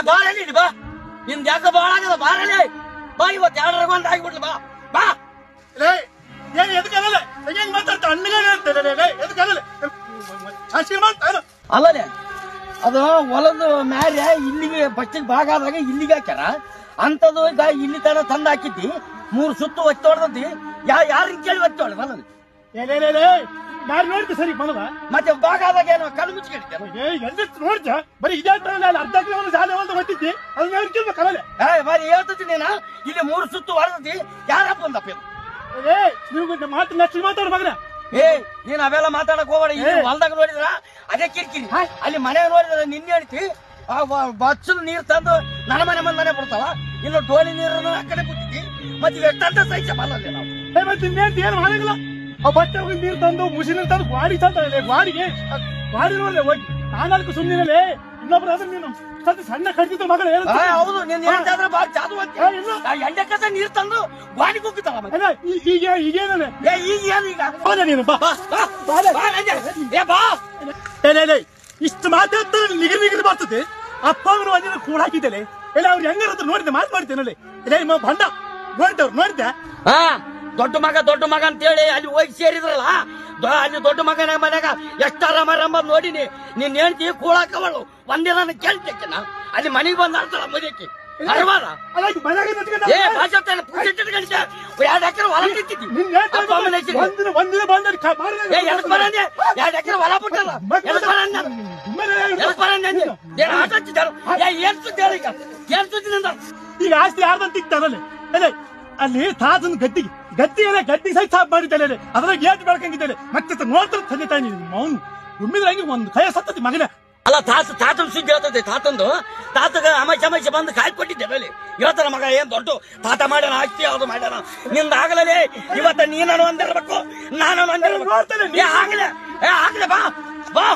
ಬಾರಲ್ಲಿ ಬಾ, ನಿಮ್ದು ಯಾಕೆ ಬಾಳ ಆಗದ ಬಾರಲ್ಲಿ ಬಾ, ಇವತ್ತು 2 ಬಂದ್ ಆಗಿಬಿಡ್ಲಿ ಬಾ ಬಾ. ಅಲ್ಲೇ ಅದು ಹೊಲದ ಮ್ಯಾಲೆ ಇಲ್ಲಿಗೆ ಬಸ್ಸಿಗೆ ಭಾಗ ಆದಾಗ ಇಲ್ಲಿಗೆ ಹಾಕ್ಯಾರ ಅಂತದು. ಈಗ ಇಲ್ಲಿ ತನ ತಂದ ಹಾಕಿದ್ದಿ 3 ಸುತ್ತು ಒತ್ತಿ ಹೊಡ್ದಿ. ಯಾರನ್ನ ಕೇಳಿ ಒತ್ತಿ ಹೊಡ್ ಹೊಲದ ನೋಡ್ತಿ ಸರಿ ಬಂದವ ಮತ್ತೆ ಭಾಗ ಆದಾಗ ಏನೋ ಕಣ್ಣು ಮುಚ್ಚಿಕೊಂಡಿದ್ದೆ ನೋಡ್ತ ಬರೀ ಇದೇ ಅರ್ಧ ಕಿಲೋಮೀಟರ್ ಸಾಲ ಒಂದು ಹೊತ್ತಿದ್ದಿ ಅದನ್ನ ಕೇಳ್ಬೇಕಲ್ಲ. ಬರೀ ಹೇಳ್ತತಿ ನೀನ ಇಲ್ಲಿ 3 ಸುತ್ತು ಹೊಡೆದಿ ಯಾರಪ್ಪ ಬಂದಪ್ಪ ನೀವು ಮಾತು ನೆಕ್ಸ್ಟ್ ಮಾತಾಡ ಮಗನ. ನೀನ್ ಅವೆಲ್ಲ ಮಾತಾಡಕ್ ಹೋಗ್ಬೇಡ. ಇಲ್ಲಿ ಹೊಲ್ದಾಗ ನೋಡಿದ್ರ ಅದೇ ಕಿರಿಕಿರಿ, ಅಲ್ಲಿ ಮನೆ ನೋಡಿದ್ರ ನಿನ್ನೆ ಹೇಳ್ತಿ ಬಚ್ಚಲು ನೀರ್ ತಂದು ನನ್ನ ಮನೆ ಮನೆ ಬಿಡ್ತಾವ. ಇನ್ನು ಡೋಲಿ ನೀರನ್ನು ಆ ಕಡೆ ಬಿಟ್ಟಿದ್ದಿ. ಮತ್ತೆ ಎಷ್ಟಂತ ಸಹಿತ ಬಲ್ಲಲ್ಲಿ ನಾವು ಮತ್ತೆ ಇನ್ನೇನ್ ಏನು ಮಾಡಂಗಿಲ್ಲ. ಆ ಬಟ್ಟೆ ಹೋಗಿ ನೀರು ತಂದು ಮುಸಿ ನೀರು ತಂದು ಗಾಡಿ ತಂದ್ರೆ ಗಾಡಿ ನೋಡ್ಲೆ ಹೋಗಿ ನಾಲ್ಕು ಸುಮ್ಮನೆ ಇನ್ನೊಬ್ರು ಅದ್ರ ನೀನು ಸಣ್ಣ ಕಡ್ತಿದ್ದ ಮಗಳು. ಹೌದು ನೀನ್ ಹೇಳ್ತಾದ್ರೆ ಬಾಳ ಚಾದು ಎಂಡೆ ಕಸ ನೀರ್ ತಂದು ಗಾಡಿ ಕುಗ್ಗುತ್ತಲ್ಲ. ಈಗೇನೇ ನೀನು ಇಷ್ಟು ಮಾತಾಡ್ತಾ ನಿಗಿರಿ ಬರ್ತದೆ. ಅಪ್ಪ ಅವರು ಒಂದಿನ ಕೂಡ ಹಾಕಿದ್ದೇನೆ ಎಲ್ಲ ಅವ್ರು ಹೆಂಗಾರ ನೋಡಿದ್ದೆ ಮಾತು ಮಾಡ್ತೇನೆ ಇಲ್ಲ ಬಂಡ ನೋಡಿದ್ದೆ. ದೊಡ್ಡ ಮಗ ಅಂತೇಳಿ ಅಲ್ಲಿ ಹೋಗಿ ಸೇರಿದ್ರಲ್ಲ, ಅಲ್ಲಿ ದೊಡ್ಡ ಮಗನ ಮನ್ಯಾಗ ಎಷ್ಟ ಆರಾಮ ನೋಡಿನಿ. ನೀನ್ ಹೇಳ್ತಿ ಕೂಳಾಕವಳು ಒಂದೇ ನಾನು ಕೇಳ್ತೇನ ಅಲ್ಲಿ ಮನೆಗೆ ಬಂದ್ ಆಡ್ತಾಳ ಮದ್ಯಕ್ಕೆ ಅರ್ವಾದ 2 ಎಕರೆ ಹೊಲ ತಿಂತಿದ್ದಿ. 2 ಎಕರೆ ಹೊಲ ಬಿಟ್ಟಲ್ಲ ಈಗ ಆಸ್ತಿ ಯಾರ್ದಂತ ತಿಕ್ತಾರಲ್ಲಿ ಅಲ್ಲಿ ತಾತನ ಗದ್ದಿಗೆ ಸಹಿತ ಸಾಫ್ ಮಾಡಿದ್ದಾಳೆ. ಅದ್ರಾಗ ಏಟ್ ಬೆಳ್ಕಂಗಿದ್ದಾಳೆ. ಮತ್ತೆ ನೋಡ್ತಾರೆ ತಂದೆ ತಾಯಿ ಮೌನ್ ಗುಮ್ಮಿದ್ರೆ ಹಂಗೆ ಒಂದು ಕೈ ಸತ್ತತಿ ಮಗನ. ಅಲ್ಲ ತಾತನ ಸುದ್ದಿ ಹೇಳ್ತದೆ. ತಾತಗ ಅಮೈಷ ಬಂದು ಕಾಯಿ ಕೊಟ್ಟಿದ್ದೆ ಅಲ್ಲಿ ಹೇಳ್ತಾರ ಮಗ ಏನ್ ದೊಡ್ಡ ತಾತ ಮಾಡ್ಯಾನ ಆಸ್ತಿ ಯಾವ್ದು ಮಾಡ್ಯಾನ ನಿಂದ ಆಗಲೇ. ಇವತ್ತ ನೀನು ಅಂದಿರ್ಬೇಕು ನಾನು ಅಂದಿರ್ಬೇಕು. ಆಗ್ಲೇ ಬಾ ಬಾ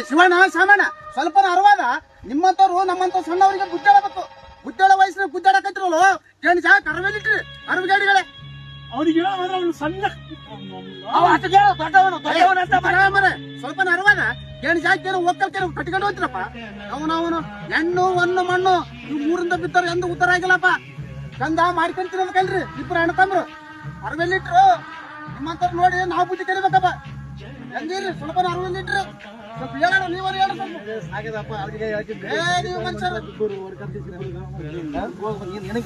ಶಿವಣ್ಣ ಸಾಮಣ್ಣ ಸ್ವಲ್ಪ ಅರ್ವಾದ. ನಿಮ್ಮಂತವ್ರು ನಮ್ಮಂತ ಸಣ್ಣವರಿಗೆ ಗುದ್ದಾಡಬೇಕು. ಗುದ್ದಾಡ ವಯಸ್ಸಿನ ಗುದ್ದಾಡಕತ್ತಿರಲ್ಲ ಕೇಳಿ ಸಾಕು. ಅರವಲ್ಲಿಟ್ರಿ ಗಾಡಿಗಳೇ ಅವ್ರಿಗೆ ಸಣ್ಣ ಸ್ವಲ್ಪ ಅರ್ವಾದ ಕೇಳಿ ಜಾಗ ಒಕ್ಕಲ್ಕೆ ಕಟ್ಕೊಂಡು ಹೋಗ್ತಿರಪ್ಪ. ಅವನು ಹೆಣ್ಣು ಒಂದು ಮಣ್ಣು ಇವ್ 3ರಿಂದ ಬಿದ್ದರು ಎಂದು ಉತ್ತರ ಆಗಿಲ್ಲಪ್ಪ. ಚಂದ ಮಾಡ್ಕೊಂತಿರೋದು ಕಲ್ರಿ ಇಬ್ರು ಅಣ್ತಂಬ್ರು. ಅರವಲ್ಲಿಟ್ರು ನಿಮ್ಮಂತವ್ರು ನೋಡಿ ನಾವು ಬುದ್ಧಿ ಕರಿಬೇಕಪ್ಪ. ಹೆಂಗಿರಿ ಸ್ವಲ್ಪ 40 ಲೀಟ್ರ್ ಸ್ವಲ್ಪ ಹೇಳೋಣ. ನೀವರು ಹೇಳ ನೀವು ಮನುಷ್ಯರು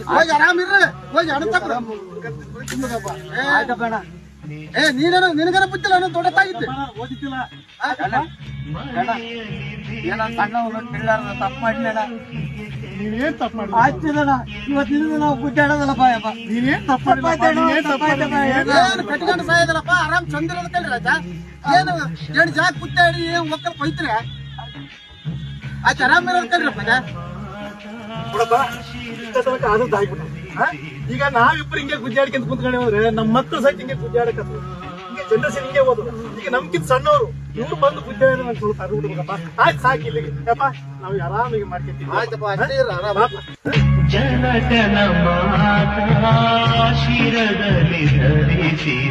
ಹೋಗಿ ಆರಾಮಿರ್ರಿ. ಹೋಗಿ ಅಣ್ತಂಬ್ರು ನೀನೇನು ನಿನಗನ ಬುದ್ಧಿಲ್ಲ ಅನ್ನೋ ದೊಡ್ಡದಾಗಿತ್ತು. ತಪ್ಪು ಮಾಡಿನ ನೀವೇನ್ ತಪ್ಪು ಮಾಡಿ ಆಯ್ತಿದ ಇವತ್ತಿನ ನಾವು ಗುದ್ದಾಡೋದಲ್ಲಪ್ಪ. ನೀವೇನ್ ತಪ್ಪು ಕಟ್ಕೊಂಡು ಸಾಯದಲ್ಲಪ್ಪ. ಆರಾಮ್ ಚಂದಿರೋದ ಕಲ್ರಿ ರಾಜ. ಏನು ಜಾಗ ಗುದ್ದಾಡಿ ಒಕ್ಕಲ್ ಕೊಯ್ತ್ರಿ ಆಯ್ತು ಆರಾಮ್ ಇರೋದ್ ಕಲ್ರಪ್ಪ. ನೋಡಪ್ಪ ತನಕ ಆದದ್ದು ಆಗ್ಬಿಟ್ಟು ಈಗ ನಾವಿಬ್ರು ಹಿಂಗೆ ಗುದ್ದಾಡ್ಕೊಂತ ಕುಂತ್ಕೊಂಡೆ ಹೋದ್ರೆ ನಮ್ಮ ಮಕ್ಕಳು ಸಹಿತ ಹಿಂಗೆ ಗುದ್ದಾಡಕ ಹಿಂಗೆ ಜನರೇಷನ್ ಹಿಂಗೆ ಹೋದ್ರು. ಈಗ ನಮ್ಗಿಂತ ಸಣ್ಣವರು ಇವ್ರು ಬಂದು ಗುದ್ದಾಡ ಸ್ವಲ್ಪ ಅರ್ಬಿಡ್ಬೇಕಪ್ಪ. ಆಯ್ತು ಸಾಕು ಇಲ್ಲಿಗೆ ಯಪ್ಪ ನಾವು ಆರಾಮಿಗೆ ಮಾಡ್ಕೊಂತೀವಿ. ಜನಗಣ ಮಾತಾ ಶಿರದಲ್ಲಿ ಧರಿಸಿದ